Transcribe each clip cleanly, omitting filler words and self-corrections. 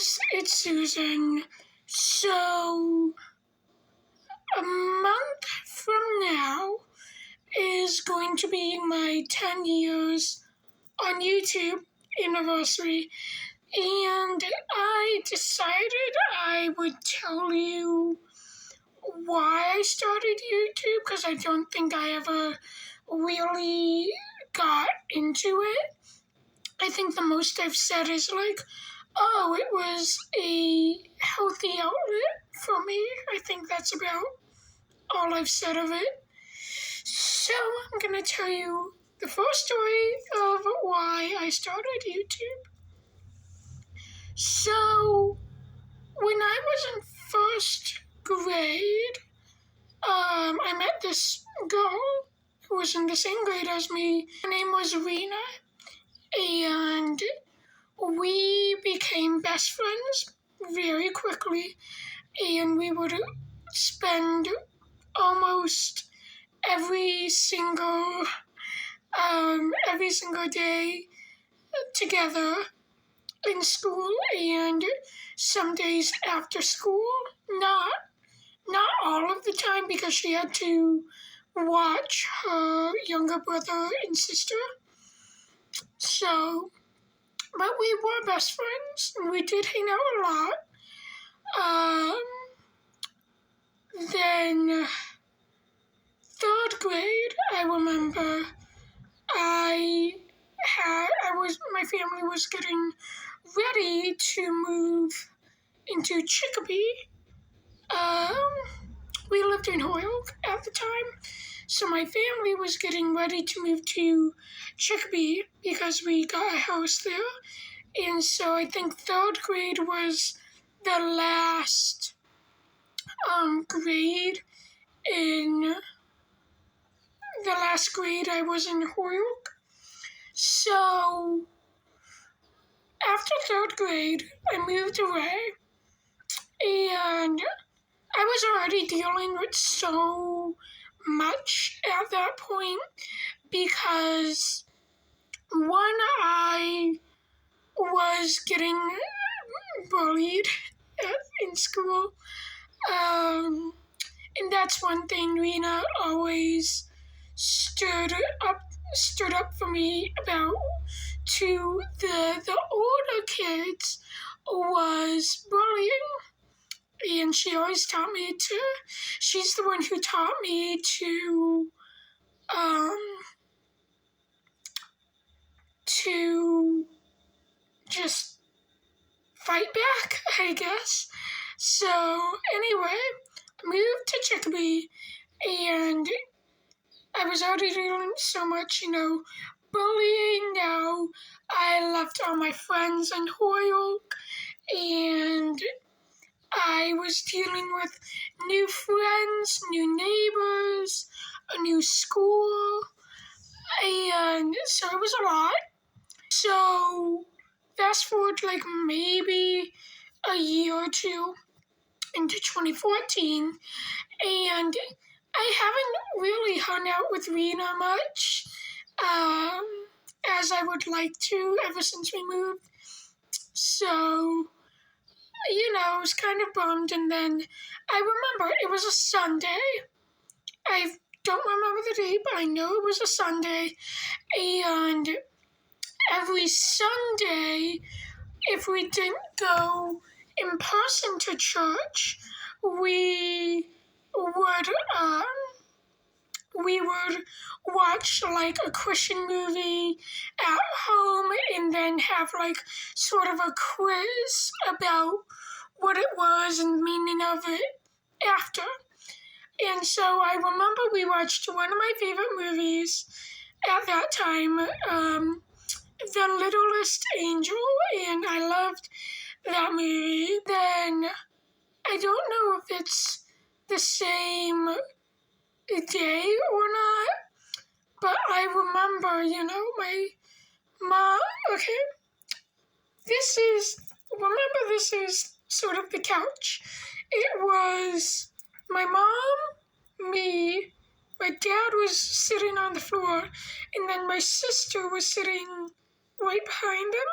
guys, it's Susan. So, a month from now is going to be my 10 years on YouTube anniversary, and I decided I would tell you why I started YouTube, because I don't think I ever really got into it. I think the most I've said is like, oh, it was a healthy outlet for me. I think that's about all I've said of it. So I'm going to tell you the first story of why I started YouTube. So when I was in first grade, I met this girl who was in the same grade as me. Her name was Reena, and we became best friends very quickly, and we would spend almost every single day together in school, and some days after school. Not all of the time, because she had to watch her younger brother and sister. So, but we were best friends, and we did hang out a lot. Then, third grade, I remember my family was getting ready to move into Chicopee. We lived in Holyoke at the time, so my family was getting ready to move to Chicopee because we got a house there. And so I think third grade was the last grade I was in Holyoke. So after third grade, I moved away, and I was already dealing with so much at that point because, one, I was getting bullied in school, and that's one thing Reena always stood up for me about. To the older kids was bullying, and she always taught me she's the one who taught me to just fight back, I guess. So anyway, I moved to Chicopee, and I was already doing so much, bullying. Now I left all my friends in Holyoke, and I was dealing with new friends, new neighbors, a new school, and so it was a lot. So fast forward like maybe a year or two into 2014, and I haven't really hung out with Reena much, as I would like to ever since we moved. So, I was kind of bummed, and then I remember it was a Sunday. I don't remember the date, but I know it was a Sunday, and every Sunday, if we didn't go in person to church, we would watch like a Christian movie at home, and then have like sort of a quiz about what it was and the meaning of it after. And so I remember we watched one of my favorite movies at that time, The Littlest Angel, and I loved that movie. Then I don't know if it's the same day or not, but I remember, my mom, okay, this is sort of the couch. It was my mom, me, my dad was sitting on the floor, and then my sister was sitting right behind him.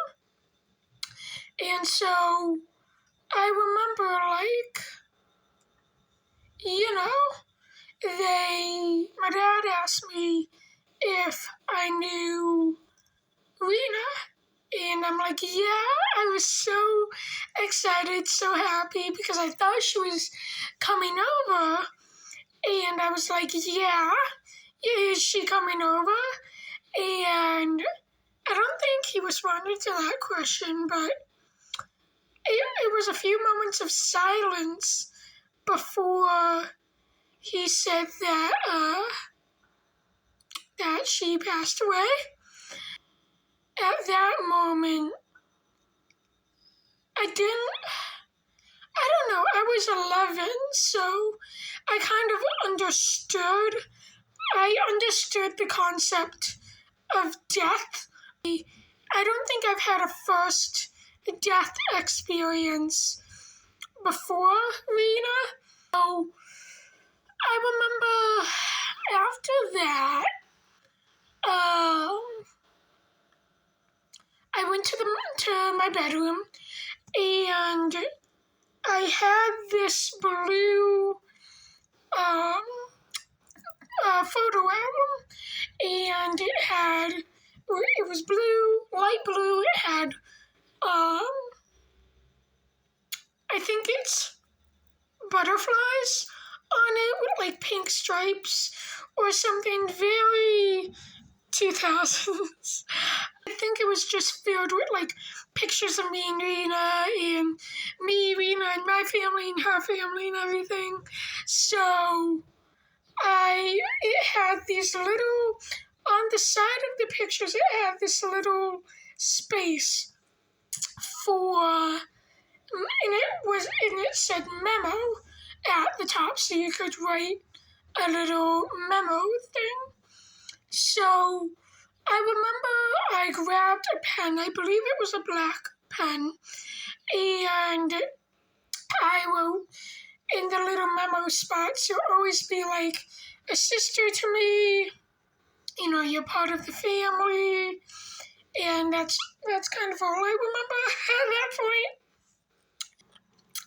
And so I remember, like, you know, my dad asked me if I knew Reena, and I'm like, yeah, I was so excited, so happy, because I thought she was coming over, and I was like, yeah, is she coming over? And I don't think he responded to that question, but it was a few moments of silence before he said that she passed away. At that moment, I don't know, I was 11, so I kind of understood the concept of death. I don't think I've had a first death experience before Reena. So I remember after that, I went to my bedroom, and I had this blue photo album, and it was blue, light blue. It had I think it's butterflies on it with like pink stripes or something, very 2000s. I think it was just filled with like pictures of me and Reena, and me, Reena, and my family and her family and everything. So it had these little, on the side of the pictures, it had this little space for, and it said memo at the top, so you could write a little memo thing. So I remember I grabbed a pen, I believe it was a black pen, and I wrote in the little memo spots, you'll always be like a sister to me, you know, you're part of the family, and that's kind of all I remember at that point.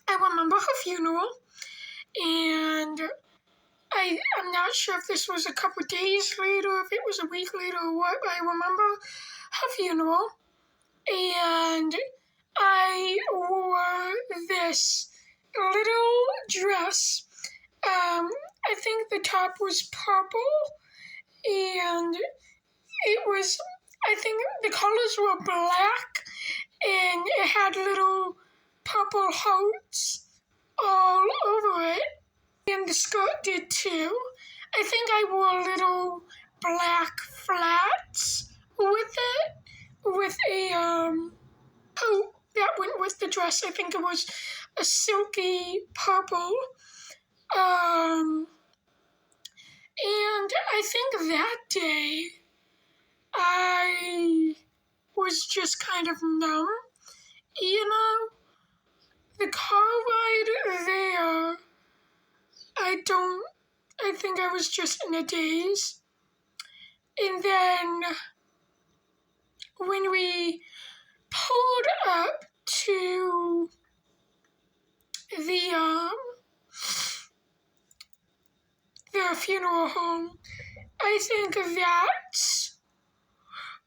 I remember her funeral, and I'm not sure if this was a couple days later, if it was a week later or what, but I remember her funeral, and I wore this little dress. I think the top was purple, and I think the colors were black, and it had little purple hearts all over it, and the skirt did too. I think I wore little black flats with it, with a coat that went with the dress. I think it was a silky purple. And I think that day I was just kind of numb. You know, the car ride there, I think I was just in a daze. And then when we pulled up to the funeral home, I think that's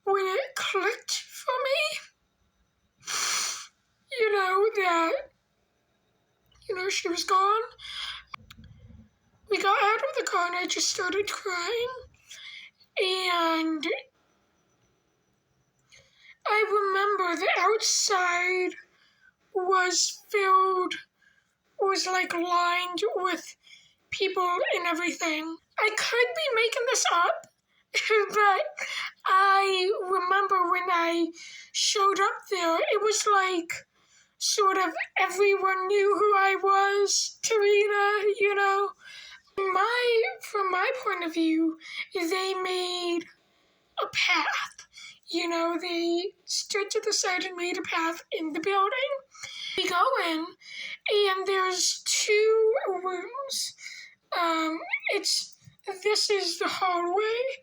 when it clicked for me. You know, that, she was gone. We got out of the car and I just started crying. And I remember the outside was like lined with people and everything. I could be making this up, but I remember when I showed up there, it was like sort of everyone knew who I was, Reena, you know. From my point of view, they made a path. You know, they stood to the side and made a path in the building. We go in, and there's 2 rooms. This is the hallway,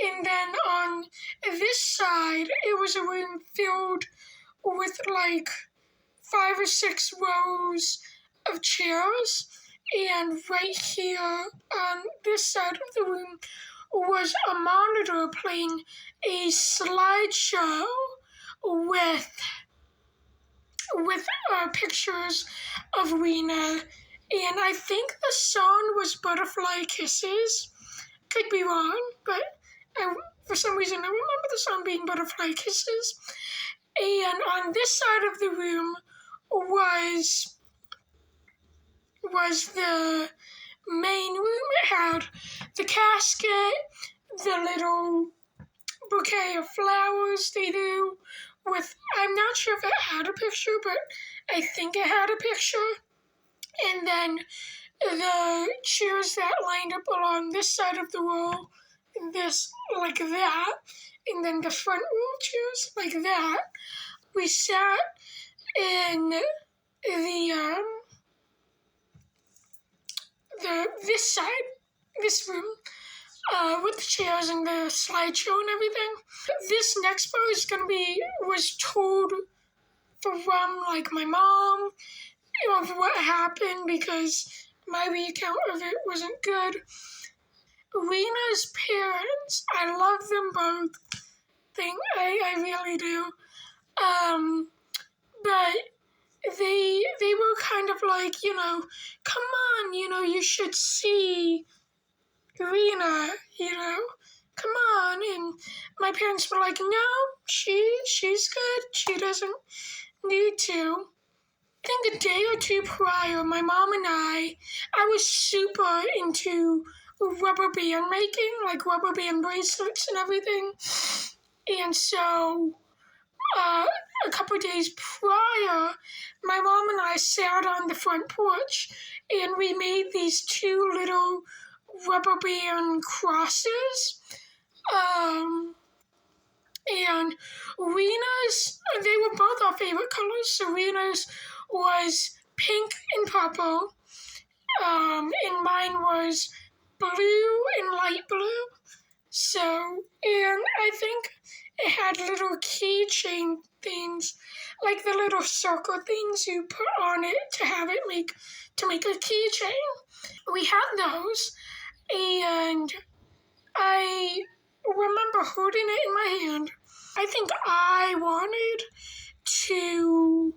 and then on this side, it was a room filled with like 5 or 6 rows of chairs, and right here on this side of the room was a monitor playing a slideshow with pictures of Reena, and I think the song was Butterfly Kisses. Could be wrong, but for some reason I remember the song being Butterfly Kisses. And on this side of the room was the main room. It had the casket, the little bouquet of flowers they do with, I'm not sure if it had a picture, but I think it had a picture. And then the chairs that lined up along this side of the wall, this like that, and then the front row chairs like that. We sat in this side, this room, with the chairs and the slideshow and everything. This next part was told from like my mom of what happened, because my recount of it wasn't good. Reena's parents, I love them both. I really do. But they were kind of like, come on, you should see Reena, come on. And my parents were like, no, she's good. She doesn't need to. I think a day or two prior, my mom and I was super into rubber band making, like rubber band bracelets and everything. And so a couple of days prior, my mom and I sat on the front porch and we made these 2 little rubber band crosses. And Reena's, they were both our favorite colors. So Reena's was pink and purple, and mine was blue and light blue. So, and I think it had little keychain things, like the little circle things you put on it to have it make a keychain. We had those, and I remember holding it in my hand. I think I wanted to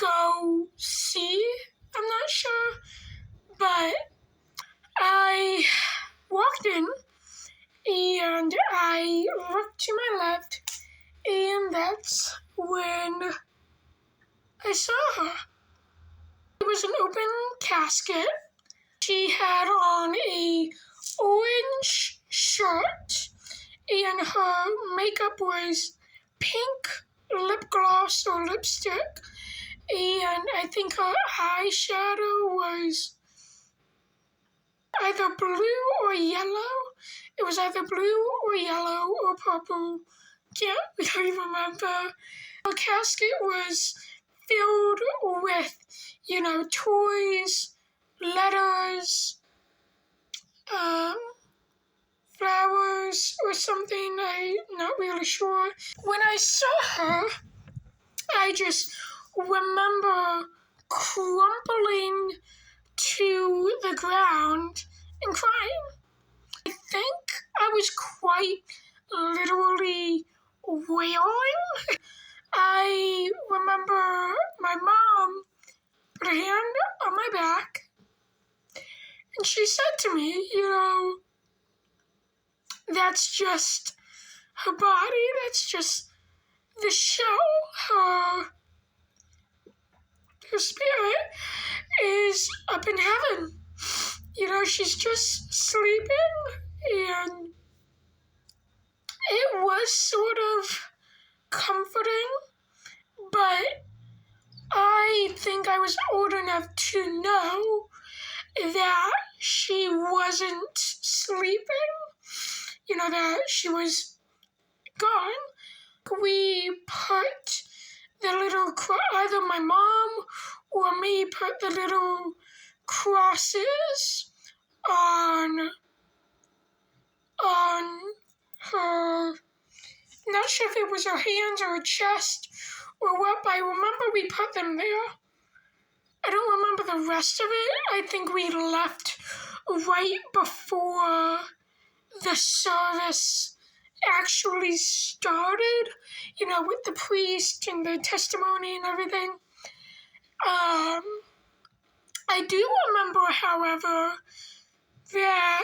go see, I'm not sure, but I walked in and I looked to my left, and that's when I saw her. It was an open casket. She had on a orange shirt, and her makeup was pink lip gloss or lipstick, and I think her eyeshadow was either blue or yellow. It was either blue or yellow or purple. Can't really remember. Her casket was filled with, toys, letters, flowers or something. I'm not really sure. When I saw her, I just remember crumpling to the ground and crying. I think I was quite literally wailing. I remember my mom put a hand on my back and she said to me, that's just her body, that's just the show. Her spirit is up in heaven. She's just sleeping, and it was sort of comforting, but I think I was old enough to know that she wasn't sleeping, that she was gone. We put the little, either my mom or me put the little crosses on her, not sure if it was her hands or her chest were up. I remember we put them there. I don't remember the rest of it. I think we left right before the service actually started, with the priest and the testimony and everything. I do remember, however, that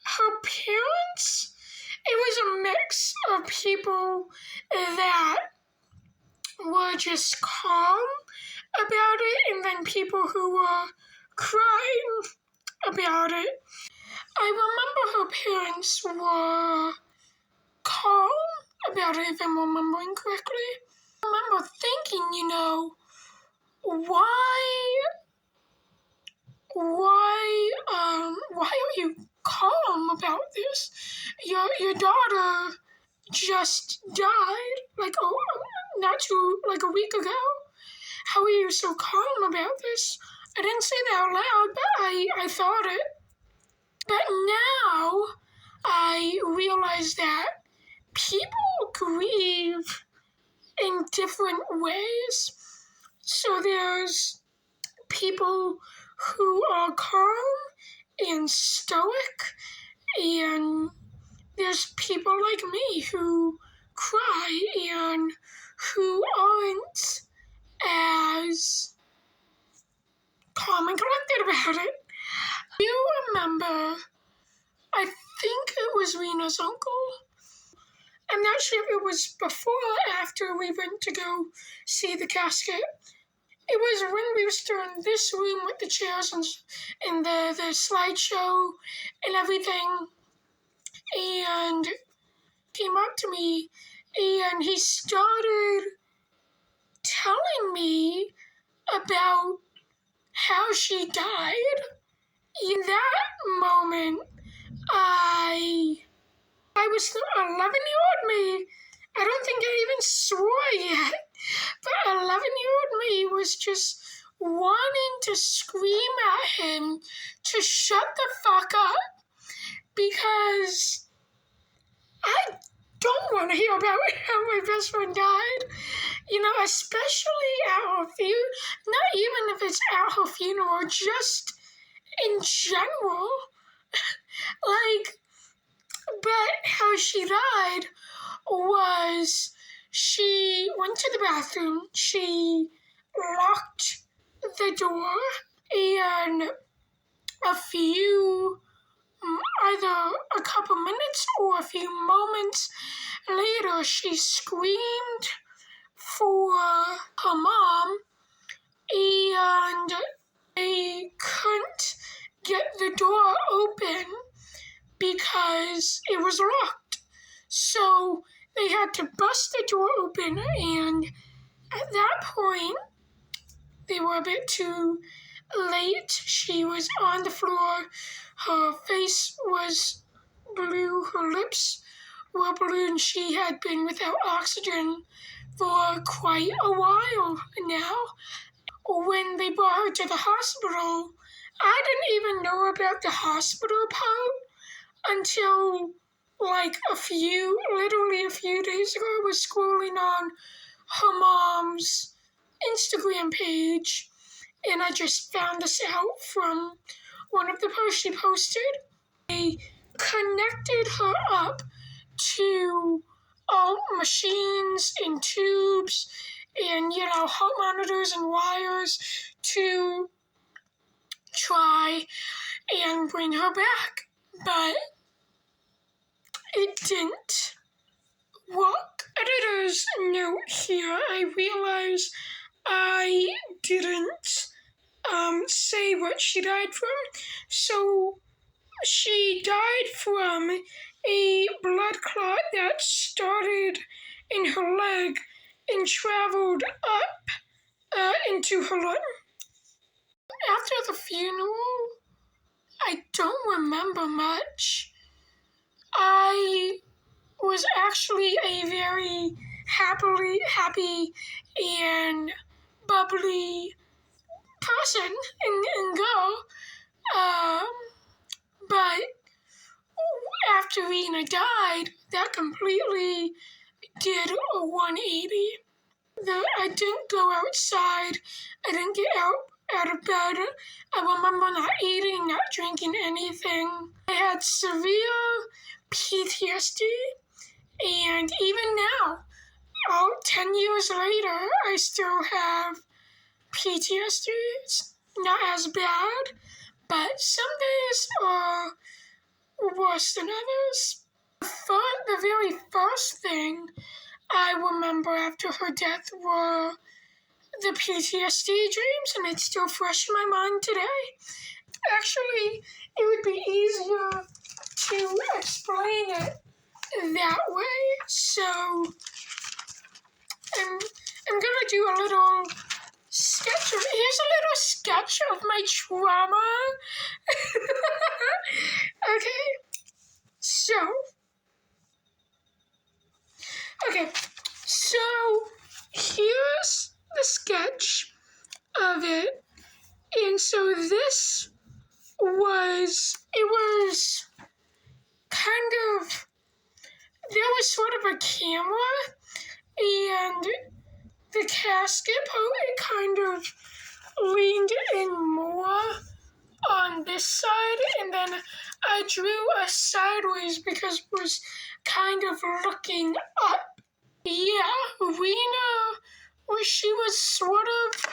her parents, it was a mix of people that were just calm about it and then people who were crying about it. I remember her parents were calm about it, if I'm remembering correctly. I remember thinking, why are you calm about this? Your daughter just died, like a week ago. How are you so calm about this? I didn't say that out loud, but I thought it. But now I realize that people grieve in different ways. So there's people who are calm and stoic, and there's people like me who cry and who aren't as calm and collected about it. You remember, I think it was Reena's uncle. I'm not sure if it was before or after we went to go see the casket. It was when we were still in this room with the chairs and the slideshow and everything. And came up to me and he started telling me about how she died. In that moment, I was 11-year-old me. I don't think I even swore yet, but 11-year-old me was just wanting to scream at him to shut the fuck up because I don't want to hear about how my best friend died. Especially at her funeral, not even if it's at her funeral, just in general. But how she died was she went to the bathroom, she locked the door, and either a couple minutes or a few moments later, she screamed for her mom, and they couldn't get the door open because it was locked. So they had to bust the door open, and at that point, they were a bit too late. She was on the floor. Her face was blue. Her lips were blue, and she had been without oxygen for quite a while now. When they brought her to the hospital, I didn't even know about the hospital part until literally a few days ago. I was scrolling on her mom's Instagram page, and I just found this out from one of the posts she posted. They connected her up to all machines and tubes and, heart monitors and wires to try and bring her back. But it didn't work. Editor's note here, I realize I didn't say what she died from. So she died from a blood clot that started in her leg and traveled up into her lung. After the funeral, I don't remember much. I was actually a very happy and bubbly person and girl. But after Reena died, that completely did a 180. I didn't go outside. I didn't get out of bed. I remember not eating, not drinking anything. I had severe PTSD, and even now, 10 years later, I still have PTSD. It's not as bad, but some days are worse than others. The very first thing I remember after her death were the PTSD dreams, and it's still fresh in my mind today. Actually, it would be easier to explain it that way. So I'm gonna do a little sketch. Here's a little sketch of my trauma. Okay, so here's the sketch of it. And so it was kind of, there was sort of a camera, and the casket it kind of leaned in more on this side, and then I drew a sideways because it was kind of looking up. Yeah, Reena, she was sort of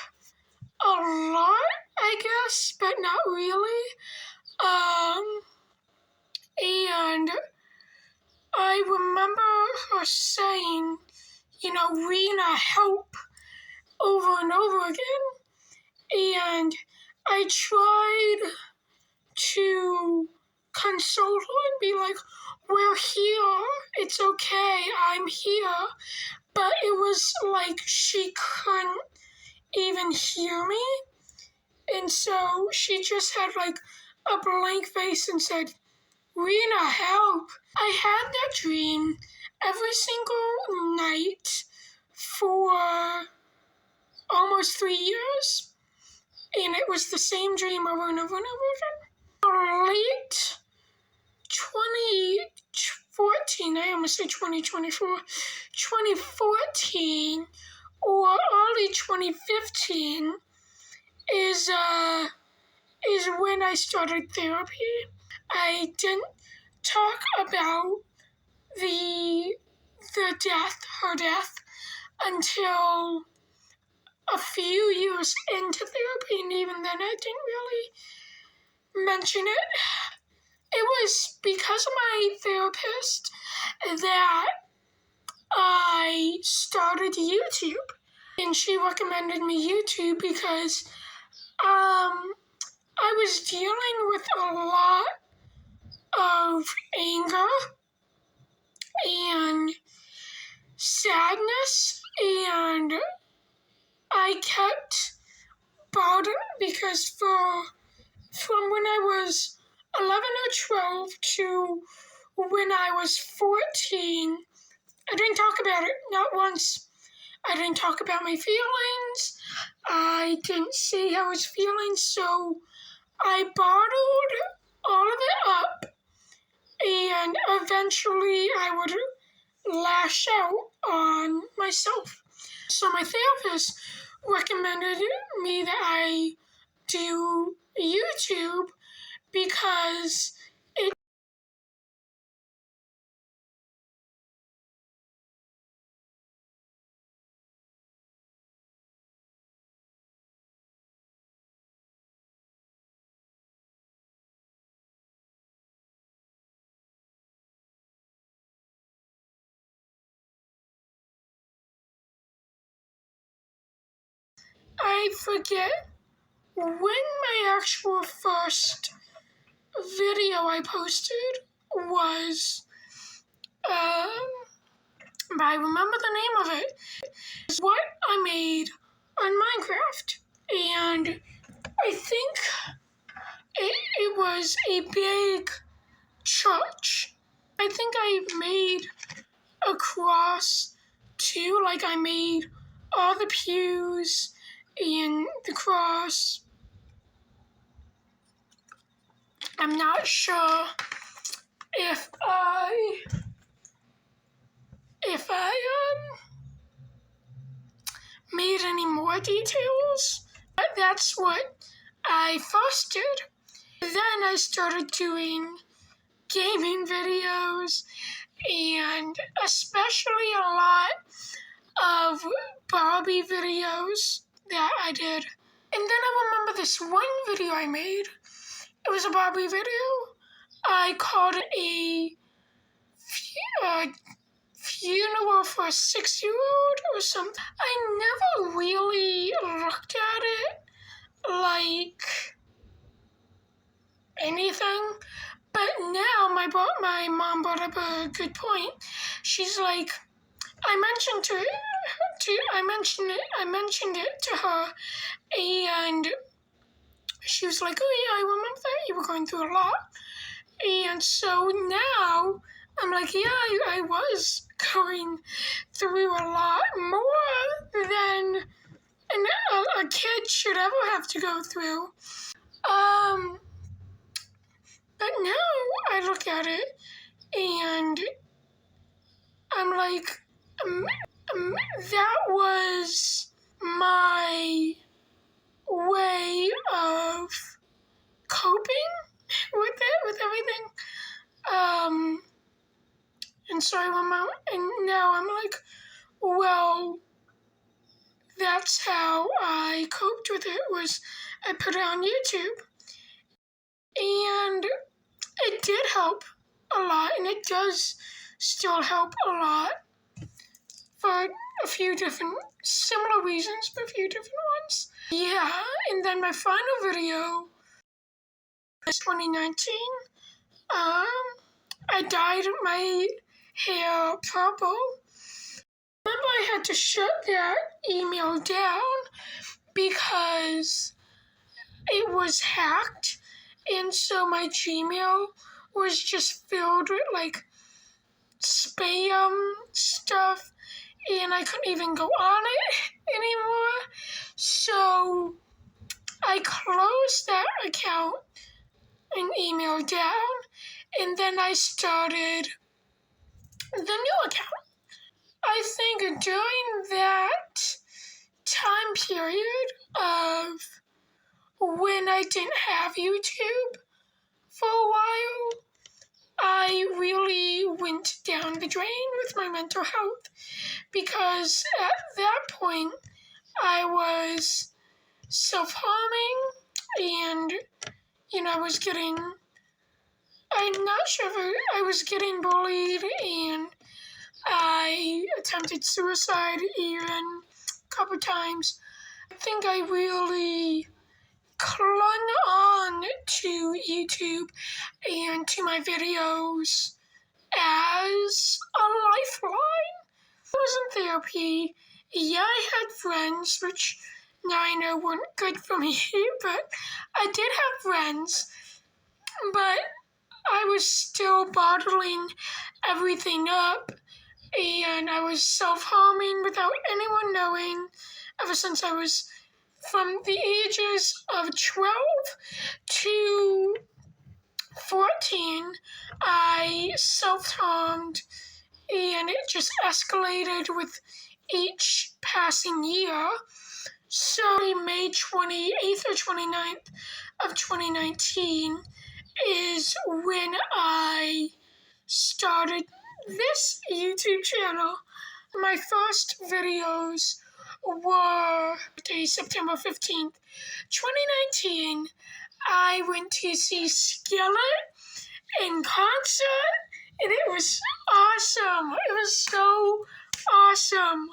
a lot, I guess, but not really. And I remember her saying, Reena, help, over and over again. And I tried to console her and be like, we're here, it's okay, I'm here. But it was like she couldn't even hear me. And so she just had like a blank face and said, Reena, help. I had that dream every single night for almost 3 years. And it was the same dream over and over and over again. Late 2014, I almost say 2024, 2014 or early 2015 is when I started therapy. I didn't talk about her death, until a few years into therapy, and even then I didn't really mention it. It was because of my therapist that I started YouTube, and she recommended me YouTube because I was dealing with a lot of anger and sadness, and I kept bothering because from when I was 11 or 12 to when I was 14, I didn't talk about it, not once. I didn't talk about my feelings. I didn't say how I was feeling, so I bottled all of it up, and eventually I would lash out on myself. So my therapist recommended me that I do YouTube because I forget when my actual first video I posted was, but I remember the name of it. It's what I made on Minecraft, and I think it was a big church. I think I made a cross too, like I made all the pews and the cross. I'm not sure if if I made any more details. But that's what I first did. Then I started doing gaming videos and especially a lot of Barbie videos that I did. And then I remember this one video I made. It was a Barbie video. I called it a funeral for a 6-year-old or something. I never really looked at it like anything, but now my mom brought up a good point. She's like, I mentioned it to her, and she was like, oh yeah, I remember that you were going through a lot. And so now I'm like, yeah, I was going through a lot more than a kid should ever have to go through. But now I look at it and I'm like, that was my way of coping with it, with everything. And so and now I'm like, well, that's how I coped with it, was I put it on YouTube. And it did help a lot, and it does still help a lot for a few different similar reasons, but a few different ones. Yeah, and then my final video was 2019. I dyed my hair purple. Remember, I had to shut that email down because it was hacked, and so my Gmail was just filled with like spam stuff, and I couldn't even go on it anymore. So I closed that account and email down, and then I started the new account. I think during that time period of when I didn't have YouTube for a while, I really went down the drain with my mental health, because at that point I was self-harming and, I'm not sure if I was getting bullied, and I attempted suicide even a couple times. I think I really clung on to YouTube and to my videos as a lifeline. I was in therapy. Yeah, I had friends, which now I know weren't good for me, but I did have friends. But I was still bottling everything up, and I was self-harming without anyone knowing ever since I was from the ages of 12 to 14. I self-harmed, and it just escalated with each passing year. So May 28th or 29th of 2019 is when I started this YouTube channel. My first videos were September 15th, 2019. I went to see Skillet in concert, and it was awesome. It was so awesome.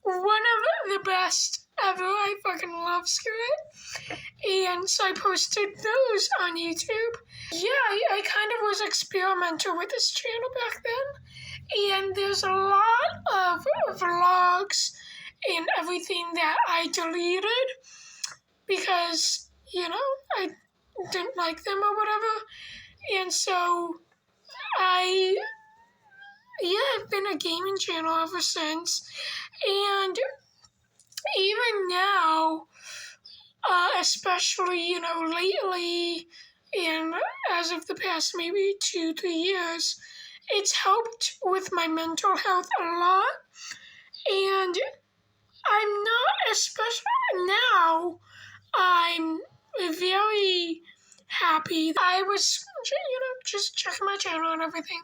One of the best ever. I fucking love Skillet. And so I posted those on YouTube. Yeah, I kind of was experimental with this channel back then. And there's a lot of vlogs and everything that I deleted because, I didn't like them or whatever. And so I've been a gaming channel ever since. And even now, especially, lately, and as of the past maybe 2-3 years, it's helped with my mental health a lot, and I'm not, especially now, I'm very happy. I was, just checking my channel and everything,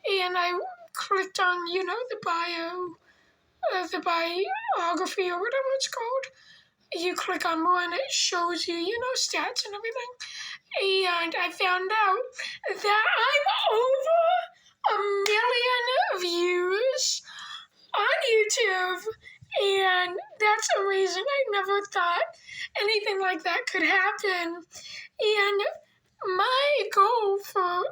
and I clicked on, the the biography or whatever it's called. You click on more and it shows you, stats and everything. And I found out that I'm over 1 million views on YouTube. And that's amazing. I never thought anything like that could happen. And my goal for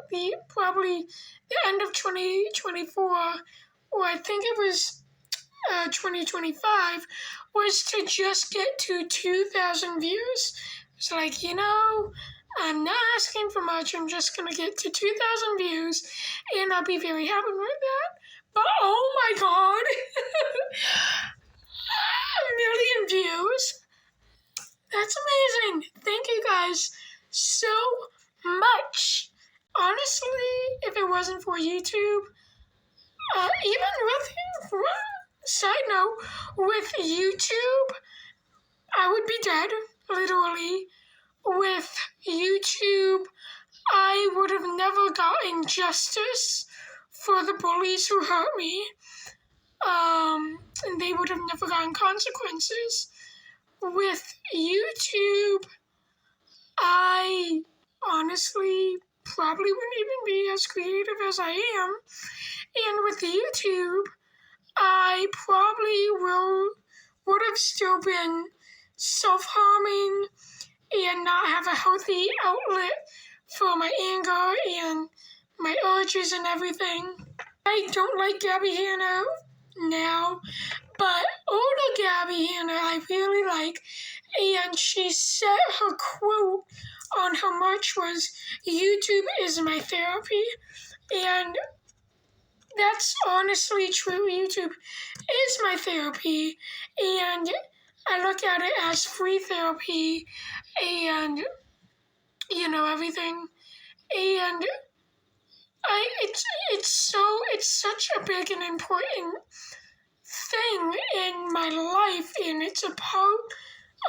probably the end of 2024, or I think it was 2025, was to just get to 2,000 views. It's like, I'm not asking for much. I'm just going to get to 2,000 views, and I'll be very happy with that. But oh my God, 1 million views. That's amazing. Thank you guys so much. Honestly, if it wasn't for YouTube, side note, with YouTube, I would be dead, literally. With YouTube, I would have never gotten justice for the bullies who hurt me. And they would have never gotten consequences. With YouTube, I honestly probably wouldn't even be as creative as I am. And with YouTube, I probably would have still been self-harming and not have a healthy outlet for my anger and my urges and everything. I don't like Gabby Hanna now, but older Gabby Hanna I really like, and she said her quote on her merch was, "YouTube is my therapy," and that's honestly true. YouTube is my therapy, and I look at it as free therapy, and everything, and it's such a big and important thing in my life, and it's a part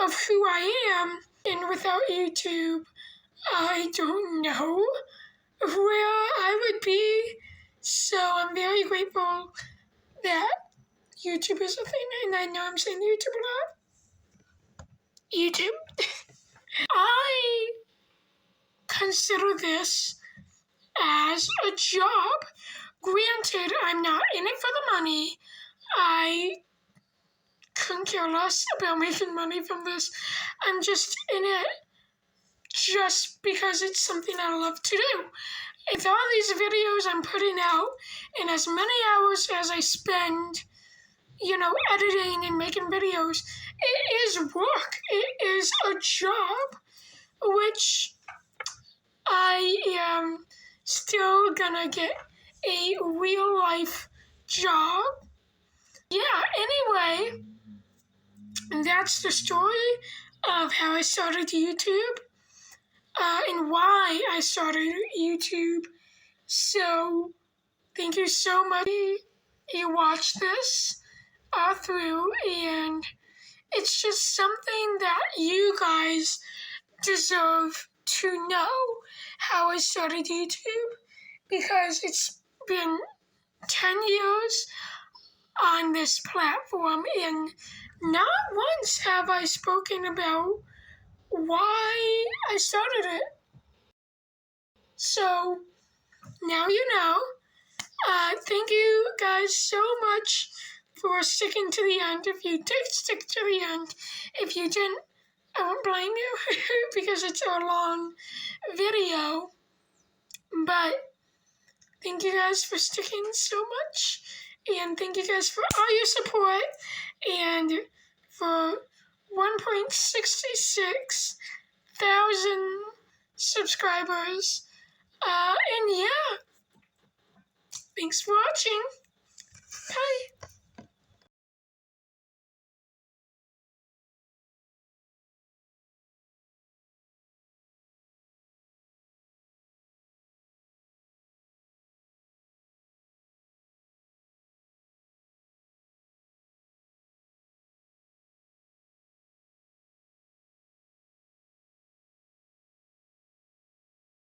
of who I am. And without YouTube, I don't know where I would be. So I'm very grateful that YouTube is a thing, and I know I'm saying YouTube a lot. YouTube. I consider this as a job. Granted, I'm not in it for the money. I couldn't care less about making money from this. I'm just in it just because it's something I love to do. With all these videos I'm putting out, and as many hours as I spend, editing and making videos, it is work. It is a job, which I am still gonna get a real life job. Yeah, anyway, that's the story of how I started YouTube and why I started YouTube. So, thank you so much. You watched this through, and it's just something that you guys deserve to know how I started YouTube, because it's been 10 years on this platform, and not once have I spoken about why I started it. So now you know. Thank you guys so much for sticking to the end. If you did stick to the end, if you didn't, I won't blame you because it's a long video. But thank you guys for sticking so much, and thank you guys for all your support, and for 1.66 thousand subscribers. And yeah, thanks for watching. Bye.